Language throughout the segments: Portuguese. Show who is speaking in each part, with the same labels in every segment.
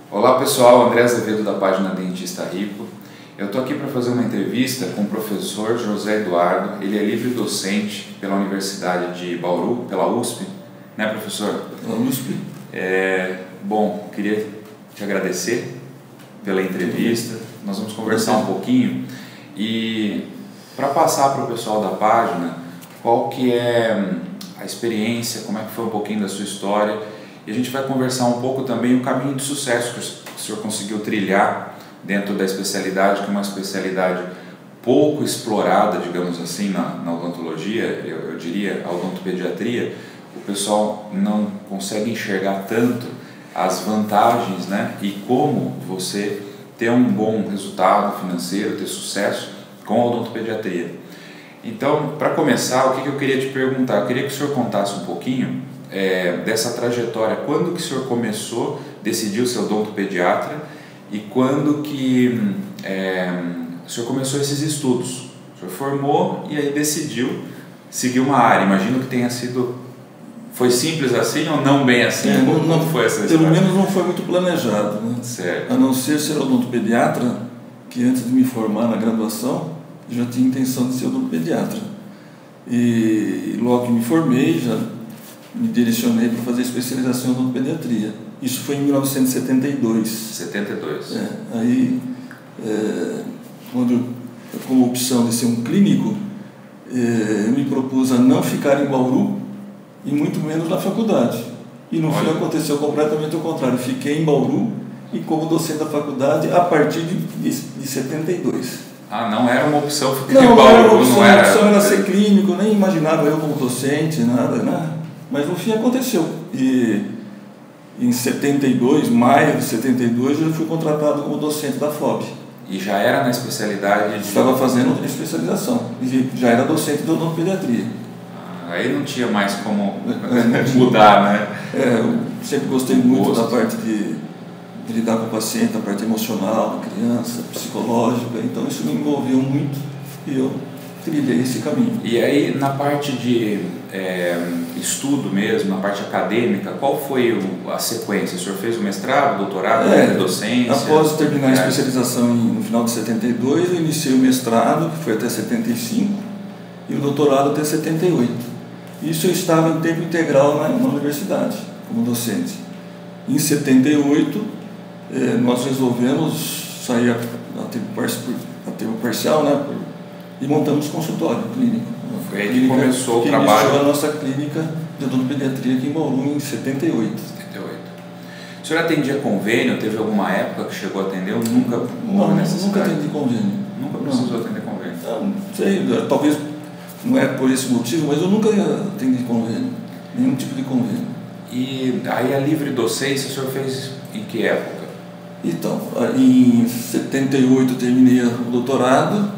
Speaker 1: Olá pessoal, André Azevedo da página Dentista Rico. Eu estou aqui para fazer uma entrevista com o professor José Eduardo. Ele é livre docente pela Universidade de Bauru, pela USP, né professor?
Speaker 2: Pela USP.
Speaker 1: Bom, queria te agradecer pela entrevista. Nós vamos conversar um pouquinho e para passar para o pessoal da página qual que é a experiência, como é que foi um pouquinho da sua história. E a gente vai conversar um pouco também o caminho de sucesso que o senhor conseguiu trilhar dentro da especialidade, que é uma especialidade pouco explorada, digamos assim, na odontologia, eu diria, a odontopediatria. O pessoal não consegue enxergar tanto as vantagens, né, e como você ter um bom resultado financeiro, ter sucesso com a odontopediatria. Então, para começar, o que eu queria te perguntar? Eu queria que o senhor contasse um pouquinho dessa trajetória. Quando que o senhor começou, decidiu ser odontopediatra e quando que o senhor começou esses estudos? O senhor formou e aí decidiu seguir uma área. Imagino que tenha sido... Foi simples assim ou não bem assim? Como foi essa história?
Speaker 2: Pelo menos não foi muito planejado, né?
Speaker 1: Certo.
Speaker 2: A não ser odontopediatra, que antes de me formar na graduação, eu já tinha intenção de ser odontopediatra. E logo que me formei, já me direcionei para fazer especialização em odontopediatria. Isso foi em 1972.
Speaker 1: 72.
Speaker 2: Aí, quando, com a opção de ser um clínico, eu me propus a não ficar em Bauru e muito menos na faculdade. E no fim aconteceu completamente o contrário. Fiquei em Bauru e como docente da faculdade a partir de 72.
Speaker 1: Ah, não era uma opção ficar
Speaker 2: em
Speaker 1: Bauru?
Speaker 2: Não era uma opção, a opção era ser clínico, nem imaginava eu como docente, nada, né? Mas no fim aconteceu. E em 72, maio de 72, eu fui contratado como docente da FOB.
Speaker 1: E já era na especialidade de...
Speaker 2: Estava fazendo especialização. E já era docente de odontopediatria.
Speaker 1: Aí não tinha mais como mudar, né?
Speaker 2: Eu sempre gostei muito da parte de lidar com o paciente, a parte emocional da criança, psicológica. Então isso me envolveu muito e eu trilhei esse caminho.
Speaker 1: E aí, na parte de estudo mesmo, na parte acadêmica, qual foi a sequência? O senhor fez o mestrado, doutorado, docência?
Speaker 2: Após terminar a especialização no final de 72, eu iniciei o mestrado, que foi até 75, e o doutorado até 78. Isso eu estava em tempo integral na universidade, como docente. Em 78, nós resolvemos sair a tempo parcial, né, e montamos consultório clínico.
Speaker 1: Foi aí que começou o trabalho.
Speaker 2: Iniciou a nossa clínica de odontopediatria aqui em Bauru em 78.
Speaker 1: O senhor atendia convênio? Teve alguma época que chegou a atender ou nunca?
Speaker 2: Nunca atendi convênio.
Speaker 1: Nunca precisou atender convênio?
Speaker 2: Não sei, talvez não é por esse motivo, mas eu nunca atendi convênio, nenhum tipo de convênio.
Speaker 1: E aí a livre docência o senhor fez em que época?
Speaker 2: Então, em 78 eu terminei o doutorado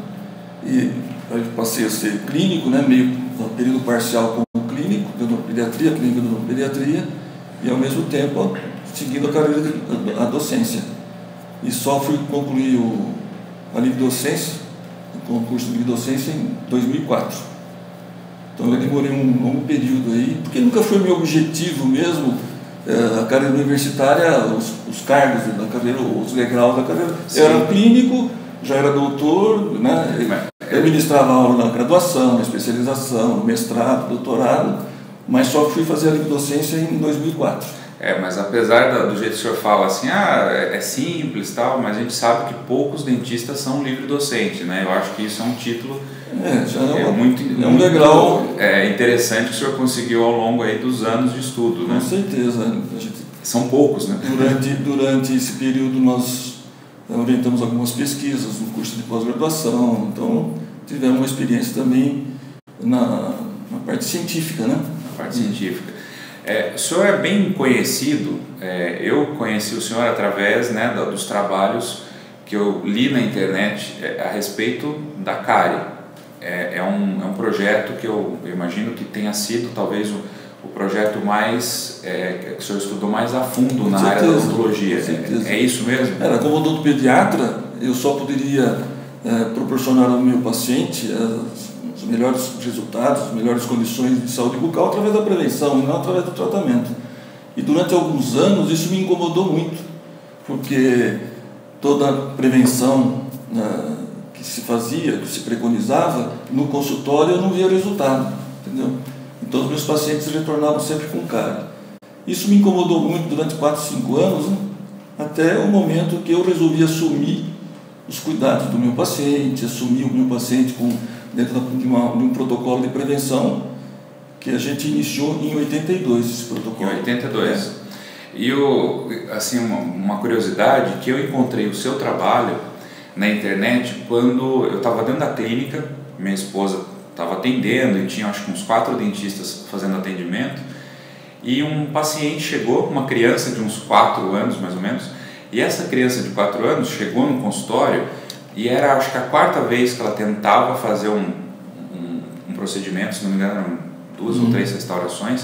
Speaker 2: e aí passei a ser clínico, né, meio no período parcial como clínico de odontopediatria, clínica de odontopediatria, e ao mesmo tempo seguindo a carreira da docência. E só fui concluir a livre docência, o concurso de livre docência em 2004. Então eu demorei um longo período aí, porque nunca foi meu objetivo mesmo, a carreira universitária, os cargos da carreira, os degraus da carreira. Eu era clínico, já era doutor, né? Eu ministrava aula na graduação, na especialização, no mestrado, doutorado, mas só fui fazer a livre docência em 2004.
Speaker 1: Mas apesar do jeito que o senhor fala assim, é simples tal, mas a gente sabe que poucos dentistas são livre docente, né? Eu acho que isso é um título
Speaker 2: um degrau
Speaker 1: interessante que o senhor conseguiu ao longo aí dos anos de estudo, né?
Speaker 2: Com certeza.
Speaker 1: São poucos, né?
Speaker 2: Durante esse período nós orientamos algumas pesquisas no curso de pós-graduação, então tivemos uma experiência também na parte científica, né?
Speaker 1: Na parte científica. O senhor é bem conhecido, eu conheci o senhor através, né, dos trabalhos que eu li na internet a respeito da cárie. É um projeto que eu imagino que tenha sido talvez o projeto mais que o senhor estudou mais a fundo na área da odontologia. É isso mesmo?
Speaker 2: Como odontopediatra, eu só poderia proporcionar ao meu paciente os melhores resultados, as melhores condições de saúde bucal através da prevenção e não através do tratamento. E durante alguns anos isso me incomodou muito, porque toda a prevenção que se fazia, que se preconizava, no consultório eu não via resultado, entendeu? Então os meus pacientes retornavam sempre com cárie. Isso me incomodou muito durante 4, 5 anos, né? Até o momento que eu resolvi assumir os cuidados do meu paciente, assumir o meu paciente dentro de um protocolo de prevenção que a gente iniciou em 82, esse protocolo.
Speaker 1: Em 82. E assim, uma curiosidade, que eu encontrei o seu trabalho na internet quando eu estava dentro da clínica, minha esposa estava atendendo e tinha acho que uns 4 dentistas fazendo atendimento, e um paciente chegou, uma criança de uns 4 anos mais ou menos, e essa criança de 4 anos chegou no consultório e era acho que a 4ª vez que ela tentava fazer um procedimento, se não me engano eram 2 ou 3 restaurações,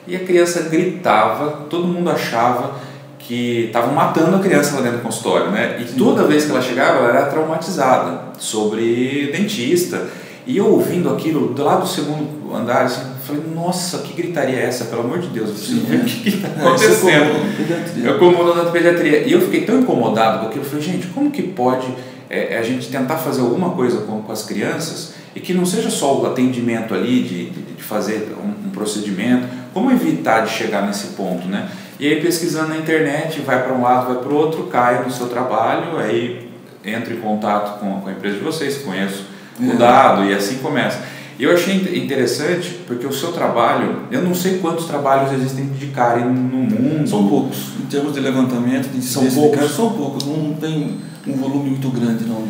Speaker 1: e a criança gritava, todo mundo achava que estavam matando a criança lá dentro do consultório, né? E toda vez que ela chegava, ela era traumatizada sobre dentista. E eu ouvindo aquilo, lá do 2º andar, assim, falei, nossa, que gritaria é essa? Pelo amor de Deus, eu preciso ver o que está acontecendo. Eu como odontopediatria. E eu fiquei tão incomodado com aquilo, eu falei, gente, como que pode a gente tentar fazer alguma coisa com as crianças e que não seja só o atendimento ali, de fazer um procedimento, como evitar de chegar nesse ponto, né? E aí pesquisando na internet, vai para um lado, vai para o outro, cai no seu trabalho, aí entro em contato com a empresa de vocês, conheço o dado e assim começa. E eu achei interessante porque o seu trabalho, eu não sei quantos trabalhos existem de cárie no mundo.
Speaker 2: São poucos, em termos de levantamento de incidência de cárie, são poucos, não tem um volume muito grande não.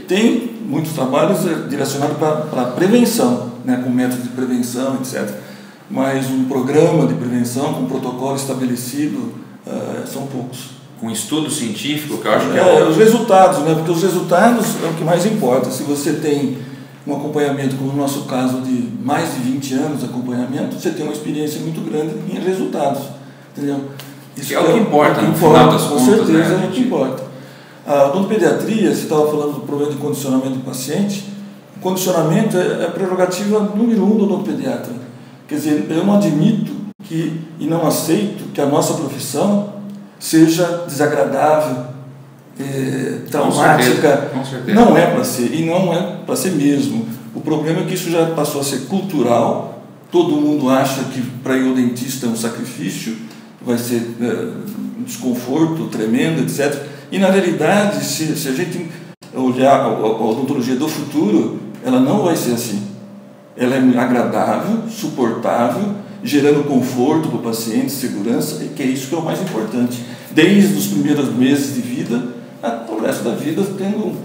Speaker 2: Tem muitos trabalhos direcionados para prevenção, né, com métodos de prevenção, etc. Mas um programa de prevenção com um protocolo estabelecido são poucos.
Speaker 1: Com estudo científico, que eu acho que é
Speaker 2: os resultados, né? Porque os resultados é o que mais importa. Se você tem um acompanhamento, como no nosso caso, de mais de 20 anos de acompanhamento, você tem uma experiência muito grande em resultados, entendeu?
Speaker 1: Isso é o que importa, no final das contas.
Speaker 2: Com certeza é o que importa. A odontopediatria, você estava falando do problema de condicionamento do paciente, o condicionamento é a prerrogativa número 1 do odontopediatra. Quer dizer, eu não admito e não aceito que a nossa profissão seja desagradável, traumática.
Speaker 1: Com certeza.
Speaker 2: Não é para ser, e não é para ser mesmo. O problema é que isso já passou a ser cultural, todo mundo acha que para ir ao dentista é um sacrifício, vai ser um desconforto tremendo, etc. E na realidade, se a gente olhar a odontologia do futuro, ela não vai ser assim. Ela é agradável, suportável, gerando conforto para o paciente, segurança, e que é isso que é o mais importante. Desde os primeiros meses de vida até o resto da vida, tendo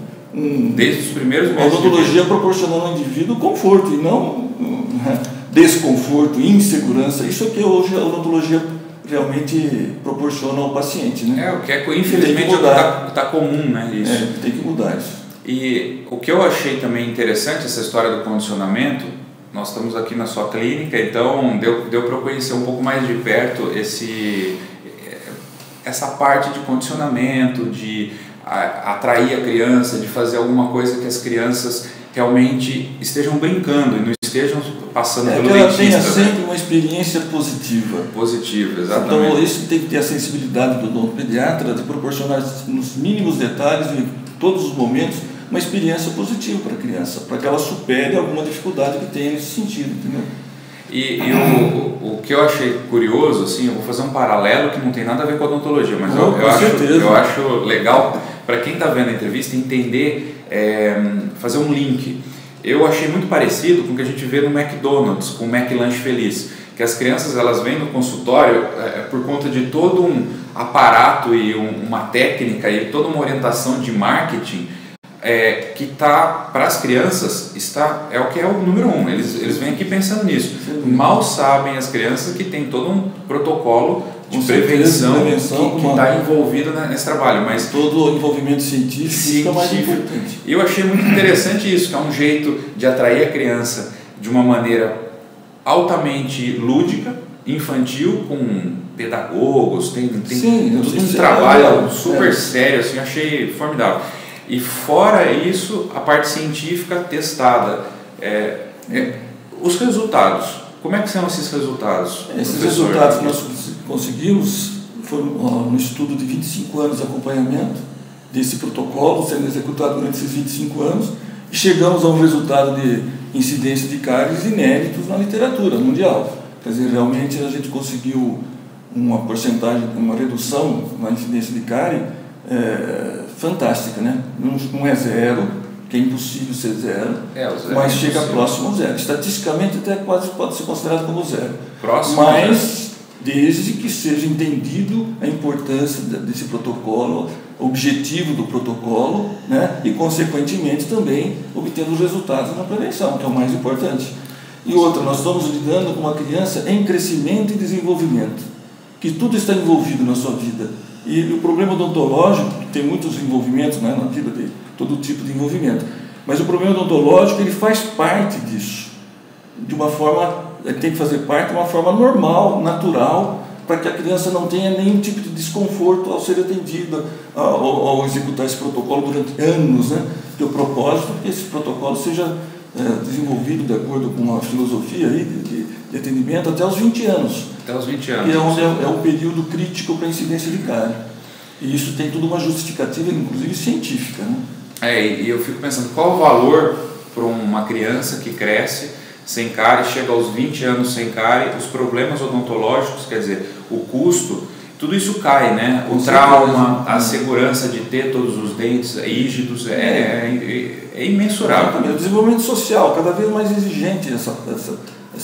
Speaker 1: desde os primeiros meses
Speaker 2: a odontologia proporcionando ao indivíduo conforto e não desconforto, insegurança. Isso é que hoje a odontologia realmente proporciona ao paciente, né?
Speaker 1: O que infelizmente está comum, né? Isso.
Speaker 2: Tem que mudar isso.
Speaker 1: E o que eu achei também interessante, essa história do condicionamento, nós estamos aqui na sua clínica, então deu para eu conhecer um pouco mais de perto essa parte de condicionamento, de atrair a criança, de fazer alguma coisa que as crianças realmente estejam brincando e não estejam passando pelo dentista.
Speaker 2: Que ela tenha sempre uma experiência positiva.
Speaker 1: Positiva, exatamente.
Speaker 2: Então, isso tem que ter a sensibilidade do odontopediatra de proporcionar nos mínimos detalhes, em todos os momentos, uma experiência positiva para a criança, para que ela supere alguma dificuldade que tenha nesse sentido, entendeu?
Speaker 1: E o que eu achei curioso, assim, eu vou fazer um paralelo que não tem nada a ver com a odontologia, mas eu acho legal para quem está vendo a entrevista entender, fazer um link. Eu achei muito parecido com o que a gente vê no McDonald's, com o McLanche Feliz, que as crianças elas vêm no consultório por conta de todo um aparato e uma técnica e toda uma orientação de marketing que está para as crianças é o que é o número 1. Eles vêm aqui pensando nisso. Mal sabem as crianças que tem todo um protocolo de prevenção que está envolvido nesse trabalho, mas
Speaker 2: todo o envolvimento científico é mais importante.
Speaker 1: Eu achei muito interessante isso, que é um jeito de atrair a criança de uma maneira altamente lúdica, infantil, com pedagogos, tem todo um trabalho super sério, assim, achei formidável. E fora isso, a parte científica testada. Os resultados, como é que são esses resultados?
Speaker 2: Esses resultados que nós conseguimos foram um estudo de 25 anos de acompanhamento desse protocolo sendo executado durante esses 25 anos e chegamos a um resultado de incidência de cáries inéditos na literatura mundial. Quer dizer, realmente a gente conseguiu uma porcentagem, uma redução na incidência de cárie fantástica, né? Não é zero, que é impossível ser zero, mas chega próximo ao zero. Estatisticamente até quase pode ser considerado como zero.
Speaker 1: Próximo,
Speaker 2: mas desde que seja entendido a importância desse protocolo, o objetivo do protocolo, né? E consequentemente também obtendo os resultados na prevenção, que é o mais importante. E outra, nós estamos lidando com uma criança em crescimento e desenvolvimento, que tudo está envolvido na sua vida. E o problema odontológico tem muitos envolvimentos, né, na vida de todo tipo de envolvimento, mas o problema odontológico ele faz parte disso, de uma forma, ele tem que fazer parte de uma forma normal, natural, para que a criança não tenha nenhum tipo de desconforto ao ser atendida, ao executar esse protocolo durante anos, né? Que o propósito é que esse protocolo seja desenvolvido de acordo com uma filosofia aí de atendimento até os 20 anos.
Speaker 1: Até os 20 anos.
Speaker 2: Que é um período crítico para a incidência de cárie. E isso tem tudo uma justificativa, inclusive científica, né?
Speaker 1: E eu fico pensando, qual o valor para uma criança que cresce sem cárie, chega aos 20 anos sem cárie, os problemas odontológicos, quer dizer, o custo, tudo isso cai, né? O trauma, a segurança de ter todos os dentes rígidos, é imensurável.
Speaker 2: O desenvolvimento social, cada vez mais exigente essa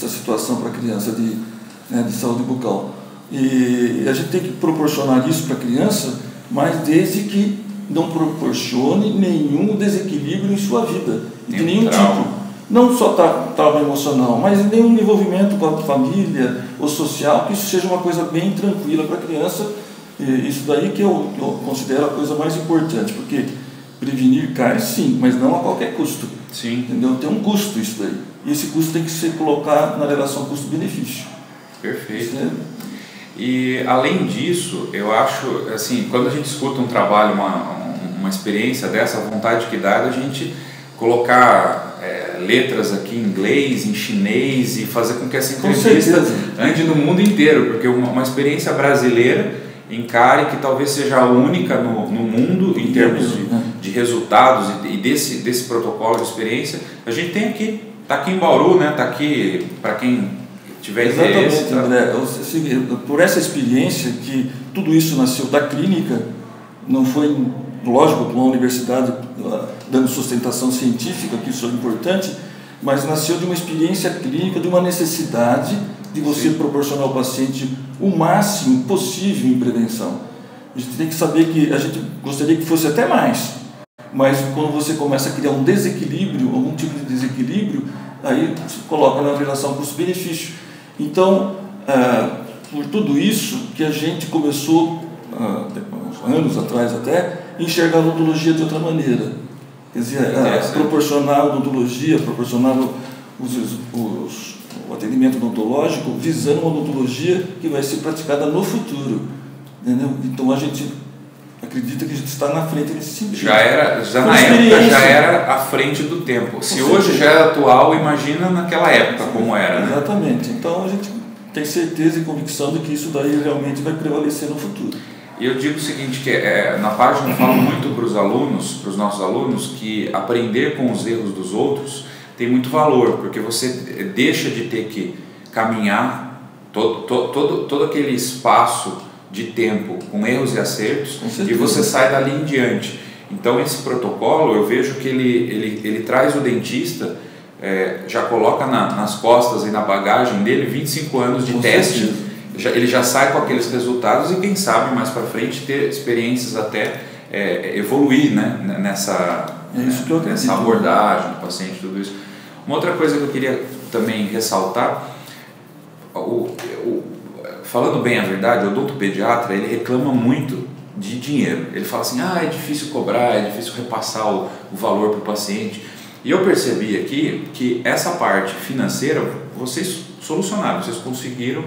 Speaker 2: situação para a criança de saúde bucal. E a gente tem que proporcionar isso para a criança, mas desde que não proporcione nenhum desequilíbrio em sua vida, de nenhum tipo. Não só trauma emocional, mas nenhum envolvimento com a família ou social, que isso seja uma coisa bem tranquila para a criança. E isso daí que eu considero a coisa mais importante, porque prevenir cárie sim, mas não a qualquer custo.
Speaker 1: Sim.
Speaker 2: Entendeu? Tem um custo isso daí. E esse custo tem que ser colocado na relação custo-benefício.
Speaker 1: Perfeito. E além disso, eu acho, assim, quando a gente escuta um trabalho, uma experiência dessa, a vontade que dá é da gente colocar letras aqui em inglês, em chinês e fazer com que essa entrevista ande no mundo inteiro, porque uma experiência brasileira em cárie que talvez seja a única no mundo em termos de resultados e desse protocolo de experiência. A gente tem aqui, está aqui em Bauru, né? Está aqui para quem tiver interesse.
Speaker 2: Exatamente, André. Por essa experiência que tudo isso nasceu da clínica, não foi, lógico, uma universidade dando sustentação científica, que isso é importante, mas nasceu de uma experiência clínica, de uma necessidade de você proporcionar ao paciente o máximo possível em prevenção. A gente tem que saber que a gente gostaria que fosse até mais, mas quando você começa a criar um desequilíbrio, algum tipo de desequilíbrio, aí você coloca na relação custo-benefício. Então, por tudo isso que a gente começou, anos atrás até, enxergar a odontologia de outra maneira. Quer dizer, proporcionar a odontologia, proporcionar o atendimento odontológico, visando uma odontologia que vai ser praticada no futuro. Entendeu? Então a gente acredita que a gente está na frente nesse sentido.
Speaker 1: Na época já era à frente do tempo. Se hoje já é atual, imagina naquela época como era. Né?
Speaker 2: Exatamente. Então a gente tem certeza e convicção de que isso daí realmente vai prevalecer no futuro.
Speaker 1: E eu digo o seguinte, que na página eu falo muito para os nossos alunos, que aprender com os erros dos outros tem muito valor, porque você deixa de ter que caminhar todo aquele espaço de tempo com erros e acertos e você sai dali em diante. Então esse protocolo, eu vejo que ele traz o dentista, já coloca nas costas e na bagagem dele 25 anos de teste. Ele já sai com aqueles resultados e quem sabe mais para frente ter experiências até evoluir, né, nessa abordagem do paciente, tudo isso. Uma outra coisa que eu queria também ressaltar, falando bem a verdade, o odontopediatra ele reclama muito de dinheiro. Ele fala assim, é difícil cobrar, é difícil repassar o valor para o paciente. E eu percebi aqui que essa parte financeira vocês solucionaram, vocês conseguiram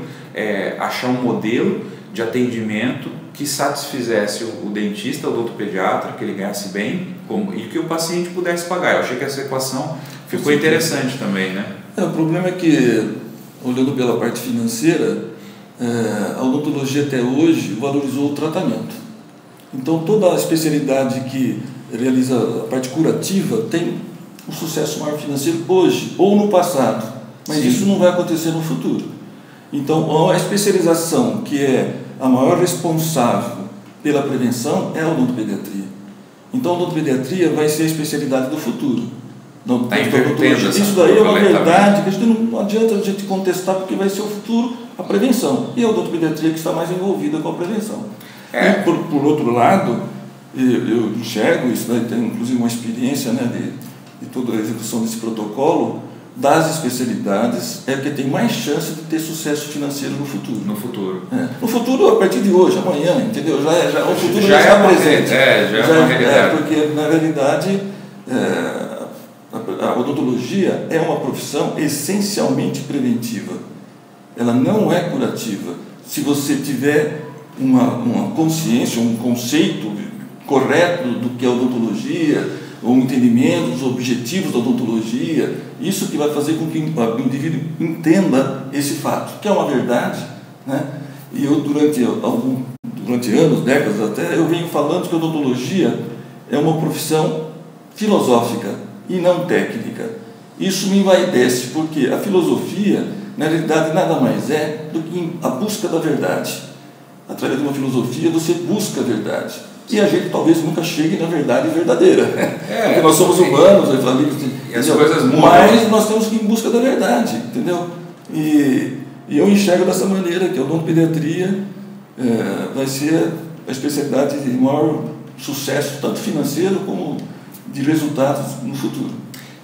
Speaker 1: achar um modelo de atendimento que satisfizesse o dentista, o odontopediatra, que ele ganhasse bem e que o paciente pudesse pagar. Eu achei que essa equação ficou interessante também, né?
Speaker 2: O problema é que, olhando pela parte financeira, a odontologia até hoje valorizou o tratamento. Então toda a especialidade que realiza a parte curativa tem um sucesso maior financeiro hoje ou no passado, mas isso não vai acontecer no futuro. Então a especialização que é a maior responsável pela prevenção é a odontopediatria. Então a odontopediatria vai ser a especialidade do futuro. Isso daí é uma verdade que não adianta a gente contestar, porque vai ser o futuro, a prevenção. E a odontopediatria que está mais envolvida com a prevenção. E por outro lado, eu enxergo isso, né, tenho inclusive uma experiência, né, de toda a execução desse protocolo, das especialidades é que tem mais chance de ter sucesso financeiro no futuro. No futuro, a partir de hoje, amanhã, entendeu? O futuro já está presente.
Speaker 1: Já é uma realidade.
Speaker 2: Porque, na realidade, a odontologia é uma profissão essencialmente preventiva. Ela não é curativa. Se você tiver uma consciência, um conceito correto do que é odontologia, o entendimento dos objetivos da odontologia, isso que vai fazer com que o indivíduo entenda esse fato, que é uma verdade, né? E eu, durante anos, décadas até, eu venho falando que a odontologia é uma profissão filosófica e não técnica. Isso me envaidece, porque a filosofia, na realidade, nada mais é do que a busca da verdade. Através de uma filosofia, você busca a verdade. E a gente talvez nunca chegue na verdade verdadeira. Porque nós somos humanos,
Speaker 1: e as coisas mudam.
Speaker 2: Mas nós temos que ir em busca da verdade, entendeu? E eu enxergo dessa maneira que a odontopediatria vai ser a especialidade de maior sucesso, tanto financeiro como de resultados no futuro.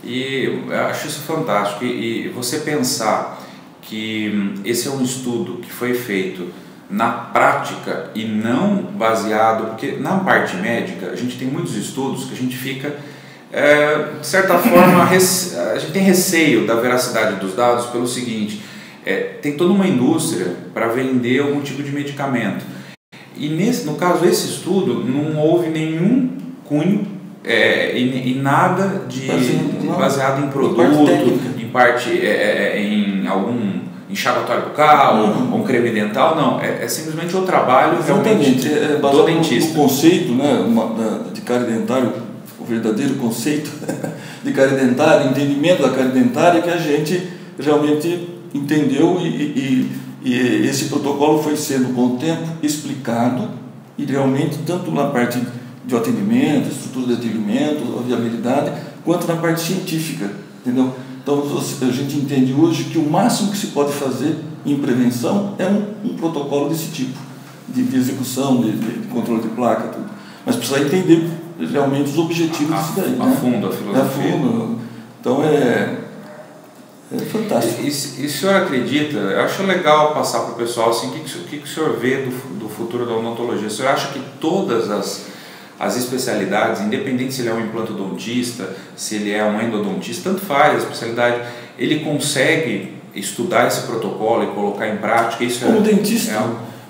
Speaker 1: E eu acho isso fantástico. E você pensar que esse é um estudo que foi feito na prática e não baseado, porque na parte médica a gente tem muitos estudos que a gente fica, de certa forma, a gente tem receio da veracidade dos dados pelo seguinte, tem toda uma indústria para vender algum tipo de medicamento e no caso esse estudo não houve nenhum cunho e nada baseado em produto, em parte em algum enxaguatório bucal, ou um creme dental, não, é simplesmente o trabalho realmente do dentista.
Speaker 2: O conceito, né, de cárie dentária, o verdadeiro conceito de cárie dentária, entendimento da cárie dentária que a gente realmente entendeu e esse protocolo foi sendo com o tempo explicado e realmente tanto na parte de atendimento, estrutura de atendimento, a viabilidade, quanto na parte científica, entendeu? Então, a gente entende hoje que o máximo que se pode fazer em prevenção é um protocolo desse tipo, de execução, de controle de placa, tudo. Mas precisa entender realmente os objetivos disso daí.
Speaker 1: A fundo, a filosofia.
Speaker 2: A fundo. Então, é fantástico.
Speaker 1: E o senhor acredita, eu acho legal passar para o pessoal assim, o que o senhor vê do futuro da odontologia? O senhor acha que todas as especialidades, independente se ele é um implantodontista, se ele é um endodontista, tanto faz a especialidade, ele consegue estudar esse protocolo e colocar em prática? Isso
Speaker 2: como dentista,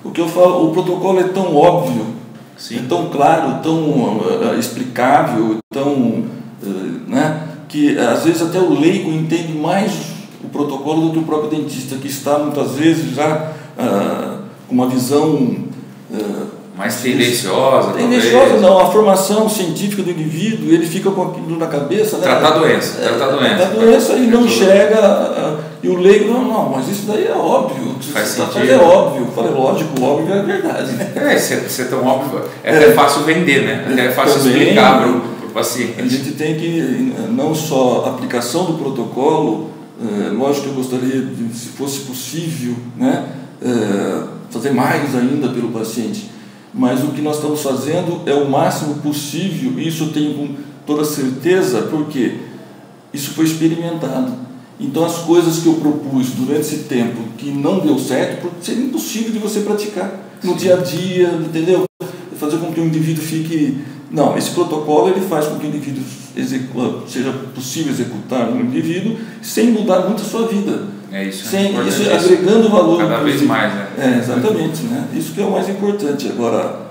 Speaker 2: o que eu falo, o protocolo é tão óbvio, é tão claro, tão explicável, tão, né, que às vezes até o leigo entende mais o protocolo do que o próprio dentista, que está muitas vezes já com uma visão
Speaker 1: mais tendenciosa.
Speaker 2: Tendenciosa não, a formação científica do indivíduo, ele fica com aquilo na cabeça, né?
Speaker 1: Tratar a doença
Speaker 2: e não enxerga, e o leigo, não, mas isso daí é óbvio,
Speaker 1: faz sentido.
Speaker 2: É óbvio, eu falei, lógico, óbvio é verdade, né?
Speaker 1: Se é tão óbvio, até fácil vender, né? Até fácil explicar para o paciente.
Speaker 2: A gente tem que, não só a aplicação do protocolo, lógico que eu gostaria, se fosse possível, né, fazer mais ainda pelo paciente, mas o que nós estamos fazendo é o máximo possível, e isso eu tenho com toda certeza, porque isso foi experimentado. Então as coisas que eu propus durante esse tempo que não deu certo, porque seria impossível de você praticar no dia a dia, entendeu? Fazer com que o indivíduo fique... Não, esse protocolo ele faz com que o indivíduo seja possível executar no indivíduo sem mudar muito a sua vida.
Speaker 1: Isso
Speaker 2: agregando valor
Speaker 1: cada vez mais, né?
Speaker 2: Exatamente, né? Isso que é o mais importante. Agora,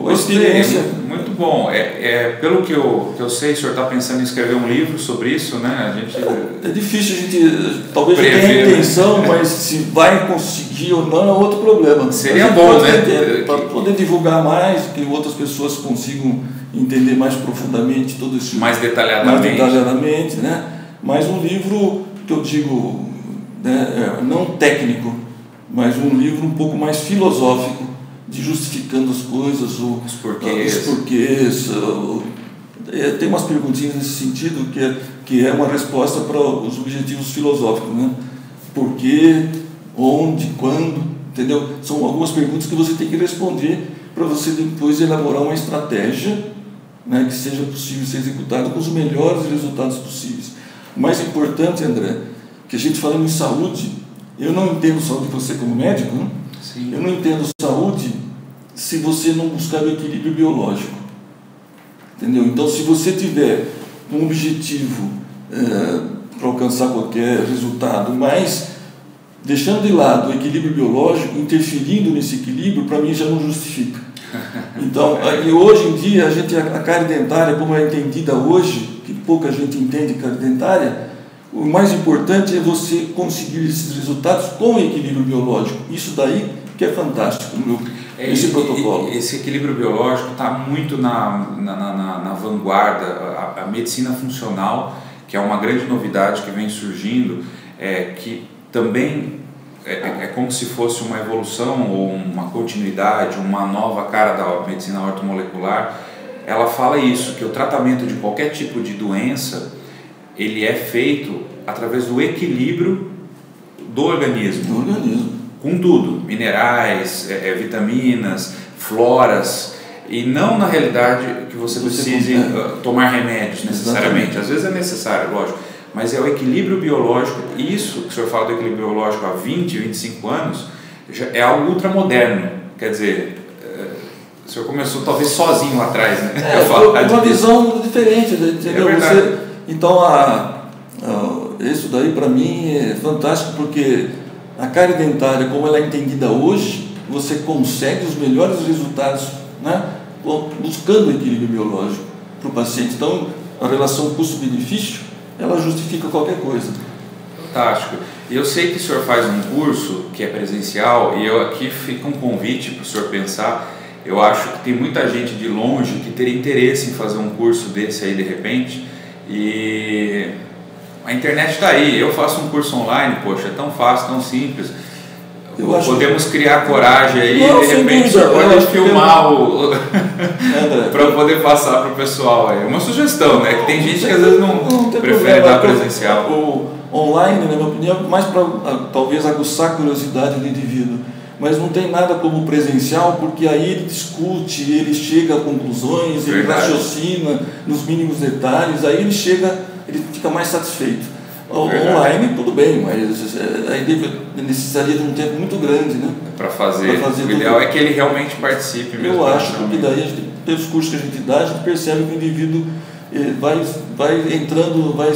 Speaker 2: a experiência...
Speaker 1: Muito bom. Pelo que eu sei, o senhor está pensando em escrever um livro sobre isso, né?
Speaker 2: É difícil a gente, talvez eu tenha a intenção, mas se vai conseguir ou não é outro problema.
Speaker 1: Seria bom, né?
Speaker 2: Para poder divulgar mais, que outras pessoas consigam entender mais profundamente todo isso.
Speaker 1: Mais detalhadamente.
Speaker 2: Né? Mas um livro que eu digo, né, não técnico, mas um livro um pouco mais filosófico, de justificando as coisas,
Speaker 1: os porquês.
Speaker 2: Tem umas perguntinhas nesse sentido que é uma resposta para os objetivos filosóficos, né? Por quê, onde, quando, entendeu? São algumas perguntas que você tem que responder para você depois elaborar uma estratégia, né, que seja possível ser executada com os melhores resultados possíveis. O mais importante, André, que a gente falando em saúde, eu não entendo saúde, você como médico, né?
Speaker 1: Sim.
Speaker 2: Eu não entendo saúde se você não buscar o equilíbrio biológico, entendeu? Então, se você tiver um objetivo para alcançar qualquer resultado, mas deixando de lado o equilíbrio biológico, interferindo nesse equilíbrio, para mim já não justifica. Então, e hoje em dia, a cárie dentária, como é entendida hoje, que pouca gente entende cárie dentária, o mais importante é você conseguir esses resultados com equilíbrio biológico. Isso daí que é fantástico esse protocolo.
Speaker 1: Esse equilíbrio biológico está muito na vanguarda. A medicina funcional, que é uma grande novidade que vem surgindo, que também é como se fosse uma evolução ou uma continuidade, uma nova cara da medicina ortomolecular. Ela fala isso, que o tratamento de qualquer tipo de doença, ele é feito através do equilíbrio do organismo. Com tudo, minerais, vitaminas, floras, e não na realidade que você precise tomar remédios necessariamente. Às vezes é necessário, lógico, mas é o equilíbrio biológico. Isso que o senhor fala do equilíbrio biológico há 20, 25 anos, já é algo ultramoderno. Quer dizer, o senhor começou talvez sozinho lá atrás, né?
Speaker 2: Uma visão diferente, entendeu? Então, isso daí para mim é fantástico, porque a cárie dentária, como ela é entendida hoje, você consegue os melhores resultados, né, buscando o equilíbrio biológico para o paciente. Então, a relação custo-benefício, ela justifica qualquer coisa.
Speaker 1: Fantástico. Eu sei que o senhor faz um curso que é presencial, e eu aqui fica um convite para o senhor pensar. Eu acho que tem muita gente de longe que teria interesse em fazer um curso desse aí de repente, e a internet está aí. Eu faço um curso online, poxa, é tão fácil, tão simples. Podemos criar coragem aí, de repente você pode filmar para poder passar para o pessoal. É uma sugestão, né? Que tem gente que às vezes não prefere dar presencial.
Speaker 2: O online, na minha opinião, mais para talvez aguçar a curiosidade do indivíduo. Mas não tem nada como presencial, porque aí ele discute, ele chega a conclusões, ele raciocina nos mínimos detalhes, aí ele fica mais satisfeito. Online, tudo bem, mas aí necessitaria de um tempo muito grande, né?
Speaker 1: Para fazer. O ideal é que ele realmente participe mesmo.
Speaker 2: Eu acho que daí, pelos cursos que a gente dá, a gente percebe que o indivíduo vai entrando, vai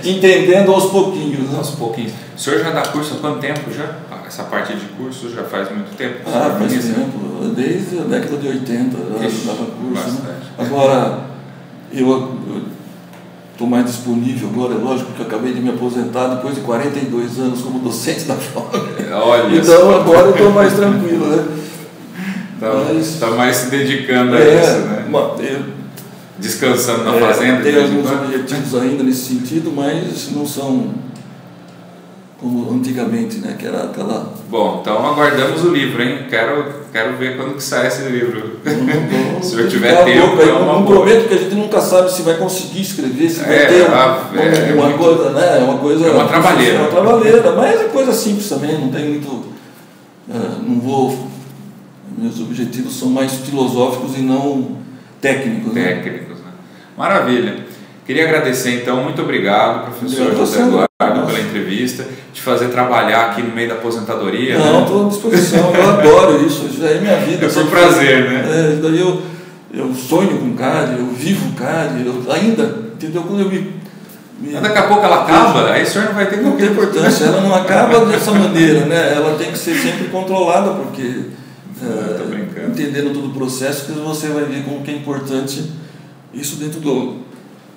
Speaker 2: entendendo aos pouquinhos. Né?
Speaker 1: Aos pouquinhos. O senhor já dá curso há quanto tempo já? Essa parte de curso já faz muito tempo?
Speaker 2: Faz tempo. Desde a década de 80 eu dava curso. Né? Agora, eu estou mais disponível agora, é lógico que eu acabei de me aposentar depois de 42 anos como docente da FOG. Então agora eu estou mais tranquilo, né?
Speaker 1: Está mais se dedicando a isso, né? Descansando na fazenda.
Speaker 2: Tem alguns objetivos ainda nesse sentido, mas não são como antigamente, né? Que era aquela...
Speaker 1: Bom, então aguardamos o livro, hein? Quero ver quando que sai esse livro. Se eu tiver tempo,
Speaker 2: não prometo, que a gente nunca sabe se vai conseguir escrever, se vai ter uma coisa, né? É uma trabalheira. É uma trabalheira, mas é coisa simples também, não tem muito... Meus objetivos são mais filosóficos e não técnicos.
Speaker 1: Técnicos, né? Maravilha. Queria agradecer então, muito obrigado, professor José Eduardo, pela entrevista, de fazer trabalhar aqui no meio da aposentadoria.
Speaker 2: Não, estou à disposição, eu adoro isso é minha vida.
Speaker 1: É por prazer, né?
Speaker 2: Daí eu sonho com cárie, eu vivo cárie, ainda, entendeu? Quando eu
Speaker 1: daqui a pouco ela acaba, aí o senhor não vai ter
Speaker 2: não tem importância, ela não acaba dessa maneira, né? Ela tem que ser sempre controlada, porque entendendo todo o processo, que você vai ver como que é importante isso dentro do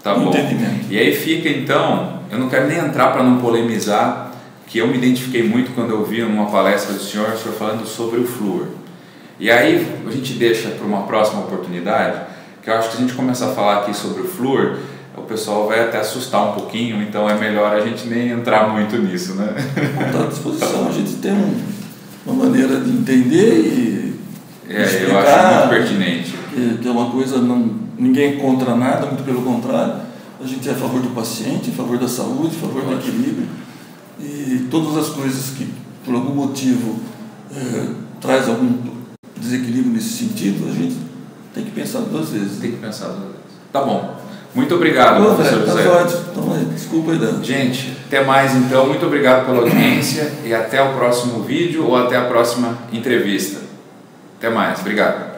Speaker 2: entendimento.
Speaker 1: E aí fica então, eu não quero nem entrar para não polemizar, que eu me identifiquei muito quando eu vi numa palestra do senhor falando sobre o flúor. E aí a gente deixa para uma próxima oportunidade, que eu acho que se a gente começar a falar aqui sobre o flúor, o pessoal vai até assustar um pouquinho, então é melhor a gente nem entrar muito nisso, né?
Speaker 2: Está à disposição, a gente tem uma maneira de entender e explicar,
Speaker 1: eu acho muito pertinente.
Speaker 2: Que é uma coisa, ninguém é contra nada, muito pelo contrário, a gente é a favor do paciente, a favor da saúde, a favor do equilíbrio, e todas as coisas que por algum motivo traz algum desequilíbrio nesse sentido, a gente tem que pensar duas vezes.
Speaker 1: Tá bom. Muito obrigado, professor José.
Speaker 2: Então, desculpa aí, Dan.
Speaker 1: Gente, até mais então. Muito obrigado pela audiência e até o próximo vídeo ou até a próxima entrevista. Até mais. Obrigado.